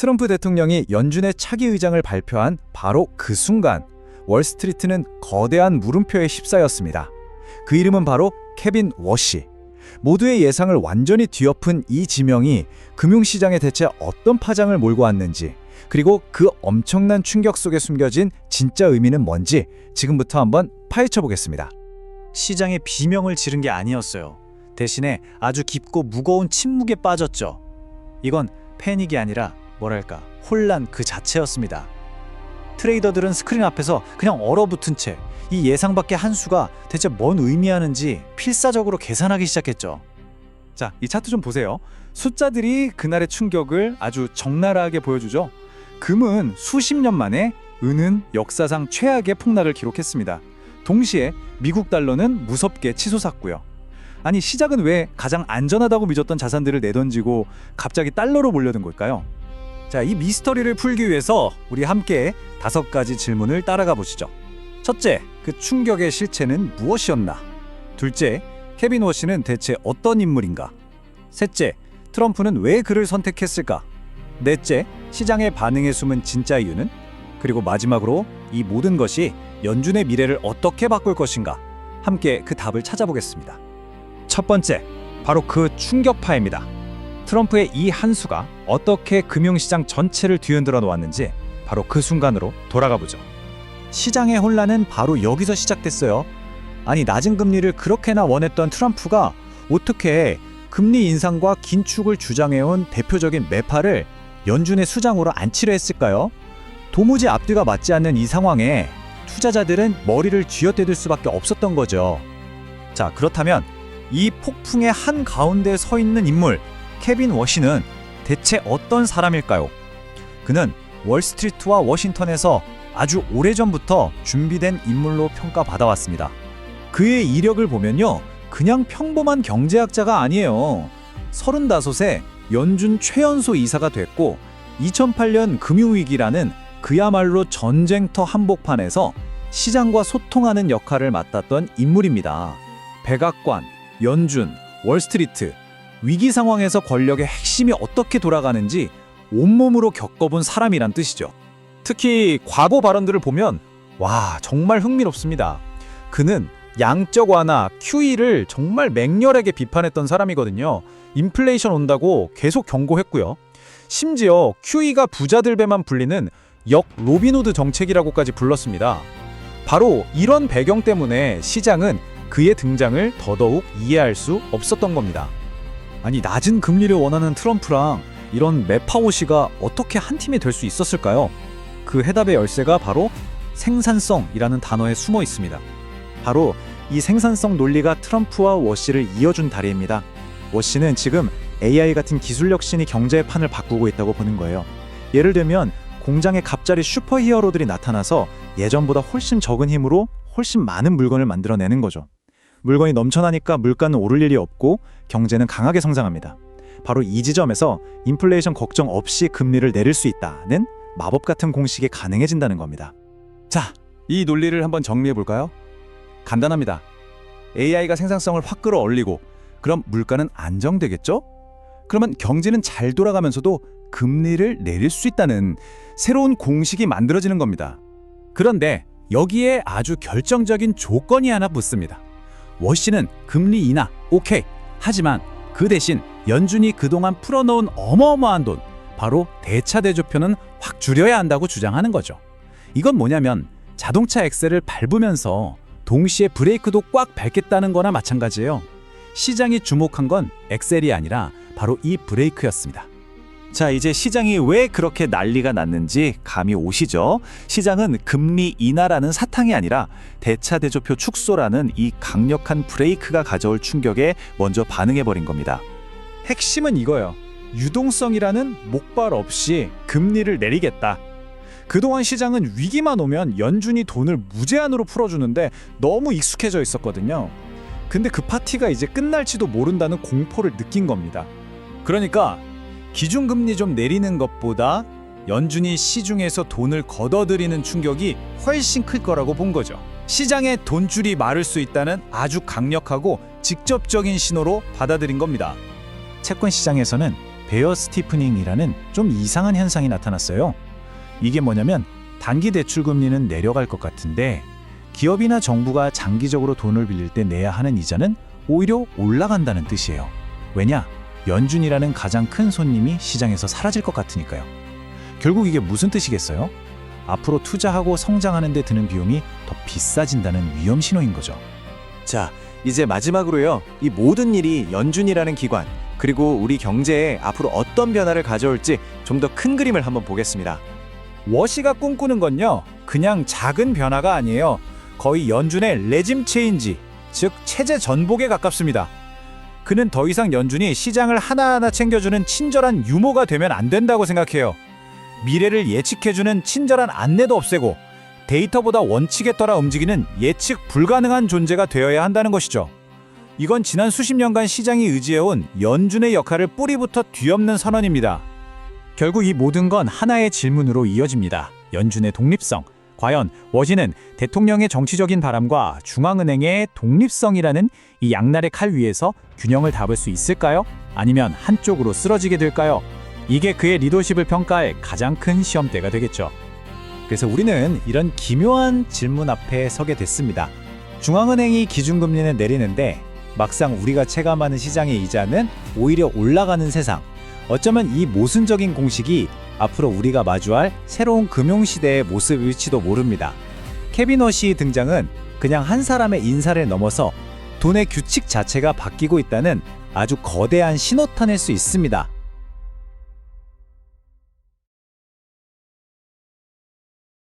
트럼프 대통령이 연준의 차기 의장을 발표한 바로 그 순간 월스트리트는 거대한 물음표에 휩싸였습니다. 그 이름은 바로 케빈 워시. 모두의 예상을 완전히 뒤엎은 이 지명이 금융시장에 대체 어떤 파장을 몰고 왔는지, 그리고 그 엄청난 충격 속에 숨겨진 진짜 의미는 뭔지 지금부터 한번 파헤쳐 보겠습니다. 시장에 비명을 지른 게 아니었어요. 대신에 아주 깊고 무거운 침묵에 빠졌죠. 이건 패닉이 아니라 뭐랄까 혼란 그 자체였습니다. 트레이더들은 스크린 앞에서 그냥 얼어붙은 채 이 예상 밖의 한 수가 대체 뭔 의미하는지 필사적으로 계산하기 시작했죠. 자, 이 차트 좀 보세요. 숫자들이 그날의 충격을 아주 적나라하게 보여주죠. 금은 수십 년 만에, 은은 역사상 최악의 폭락을 기록했습니다. 동시에 미국 달러는 무섭게 치솟았고요. 아니, 시작은 왜 가장 안전하다고 믿었던 자산들을 내던지고 갑자기 달러로 몰려든 걸까요? 자, 이 미스터리를 풀기 위해서 우리 함께 5가지 질문을 따라가 보시죠. 첫째, 그 충격의 실체는 무엇이었나? 둘째, 케빈 워시는 대체 어떤 인물인가? 셋째, 트럼프는 왜 그를 선택했을까? 넷째, 시장의 반응에 숨은 진짜 이유는? 그리고 마지막으로 이 모든 것이 연준의 미래를 어떻게 바꿀 것인가? 함께 그 답을 찾아보겠습니다. 첫 번째, 바로 그 충격파입니다. 트럼프의 이 한 수가 어떻게 금융시장 전체를 뒤흔들어 놓았는지 바로 그 순간으로 돌아가 보죠. 시장의 혼란은 바로 여기서 시작됐어요. 아니, 낮은 금리를 그렇게나 원했던 트럼프가 어떻게 금리 인상과 긴축을 주장해온 대표적인 매파를 연준의 수장으로 안치려 했을까요? 도무지 앞뒤가 맞지 않는 이 상황에 투자자들은 머리를 쥐어뜯을 수밖에 없었던 거죠. 자, 그렇다면 이 폭풍의 한가운데 서 있는 인물 케빈 워시는 대체 어떤 사람일까요? 그는 월스트리트와 워싱턴에서 아주 오래전부터 준비된 인물로 평가받아왔습니다. 그의 이력을 보면요, 그냥 평범한 경제학자가 아니에요. 35세 연준 최연소 이사가 됐고 2008년 금융위기라는 그야말로 전쟁터 한복판에서 시장과 소통하는 역할을 맡았던 인물입니다. 백악관, 연준, 월스트리트, 위기 상황에서 권력의 핵심이 어떻게 돌아가는지 온몸으로 겪어본 사람이란 뜻이죠. 특히 과거 발언들을 보면 와, 정말 흥미롭습니다. 그는 양적 완화, QE를 정말 맹렬하게 비판했던 사람이거든요. 인플레이션 온다고 계속 경고했고요. 심지어 QE가 부자들 배만 불리는 역 로빈후드 정책이라고까지 불렀습니다. 바로 이런 배경 때문에 시장은 그의 등장을 더더욱 이해할 수 없었던 겁니다. 아니, 낮은 금리를 원하는 트럼프랑 이런 매파워시가 어떻게 한 팀이 될 수 있었을까요? 그 해답의 열쇠가 바로 생산성이라는 단어에 숨어 있습니다. 바로 이 생산성 논리가 트럼프와 워시를 이어준 다리입니다. 워시는 지금 AI 같은 기술 혁신이 경제의 판을 바꾸고 있다고 보는 거예요. 예를 들면 공장에 갑자기 슈퍼히어로들이 나타나서 예전보다 훨씬 적은 힘으로 훨씬 많은 물건을 만들어내는 거죠. 물건이 넘쳐나니까 물가는 오를 일이 없고 경제는 강하게 성장합니다. 바로 이 지점에서 인플레이션 걱정 없이 금리를 내릴 수 있다는 마법 같은 공식이 가능해진다는 겁니다. 자, 이 논리를 한번 정리해 볼까요? 간단합니다. AI가 생산성을 확 끌어올리고 그럼 물가는 안정되겠죠? 그러면 경제는 잘 돌아가면서도 금리를 내릴 수 있다는 새로운 공식이 만들어지는 겁니다. 그런데 여기에 아주 결정적인 조건이 하나 붙습니다. 워시는 금리 인하, 오케이. 하지만 그 대신 연준이 그동안 풀어놓은 어마어마한 돈, 바로 대차대조표는 확 줄여야 한다고 주장하는 거죠. 이건 뭐냐면 자동차 엑셀을 밟으면서 동시에 브레이크도 꽉 밟겠다는 거나 마찬가지예요. 시장이 주목한 건 엑셀이 아니라 바로 이 브레이크였습니다. 자, 이제 시장이 왜 그렇게 난리가 났는지 감이 오시죠? 시장은 금리 인하라는 사탕이 아니라 대차대조표 축소라는 이 강력한 브레이크가 가져올 충격에 먼저 반응해버린 겁니다. 핵심은 이거예요. 유동성이라는 목발 없이 금리를 내리겠다. 그동안 시장은 위기만 오면 연준이 돈을 무제한으로 풀어주는데 너무 익숙해져 있었거든요. 근데 그 파티가 이제 끝날지도 모른다는 공포를 느낀 겁니다. 그러니까 기준금리 좀 내리는 것보다 연준이 시중에서 돈을 걷어들이는 충격이 훨씬 클 거라고 본 거죠. 시장의 돈줄이 마를 수 있다는 아주 강력하고 직접적인 신호로 받아들인 겁니다. 채권 시장에서는 베어 스티프닝이라는 좀 이상한 현상이 나타났어요. 이게 뭐냐면 단기 대출 금리는 내려갈 것 같은데 기업이나 정부가 장기적으로 돈을 빌릴 때 내야 하는 이자는 오히려 올라간다는 뜻이에요. 왜냐? 연준이라는 가장 큰 손님이 시장에서 사라질 것 같으니까요. 결국 이게 무슨 뜻이겠어요? 앞으로 투자하고 성장하는 데 드는 비용이 더 비싸진다는 위험 신호인 거죠. 자, 이제 마지막으로요. 이 모든 일이 연준이라는 기관, 그리고 우리 경제에 앞으로 어떤 변화를 가져올지 좀 더 큰 그림을 한번 보겠습니다. 워시가 꿈꾸는 건요, 그냥 작은 변화가 아니에요. 거의 연준의 레짐 체인지, 즉 체제 전복에 가깝습니다. 그는 더 이상 연준이 시장을 하나하나 챙겨주는 친절한 유모가 되면 안 된다고 생각해요. 미래를 예측해주는 친절한 안내도 없애고 데이터보다 원칙에 따라 움직이는 예측 불가능한 존재가 되어야 한다는 것이죠. 이건 지난 수십 년간 시장이 의지해온 연준의 역할을 뿌리부터 뒤엎는 선언입니다. 결국 이 모든 건 하나의 질문으로 이어집니다. 연준의 독립성. 과연 워시는 대통령의 정치적인 바람과 중앙은행의 독립성이라는 이 양날의 칼 위에서 균형을 잡을 수 있을까요? 아니면 한쪽으로 쓰러지게 될까요? 이게 그의 리더십을 평가할 가장 큰 시험대가 되겠죠. 그래서 우리는 이런 기묘한 질문 앞에 서게 됐습니다. 중앙은행이 기준금리는 내리는데 막상 우리가 체감하는 시장의 이자는 오히려 올라가는 세상. 어쩌면 이 모순적인 공식이 앞으로 우리가 마주할 새로운 금융시대의 모습일지도 모릅니다. 케빈 워시 등장은 그냥 한 사람의 인사를 넘어서 돈의 규칙 자체가 바뀌고 있다는 아주 거대한 신호탄일 수 있습니다.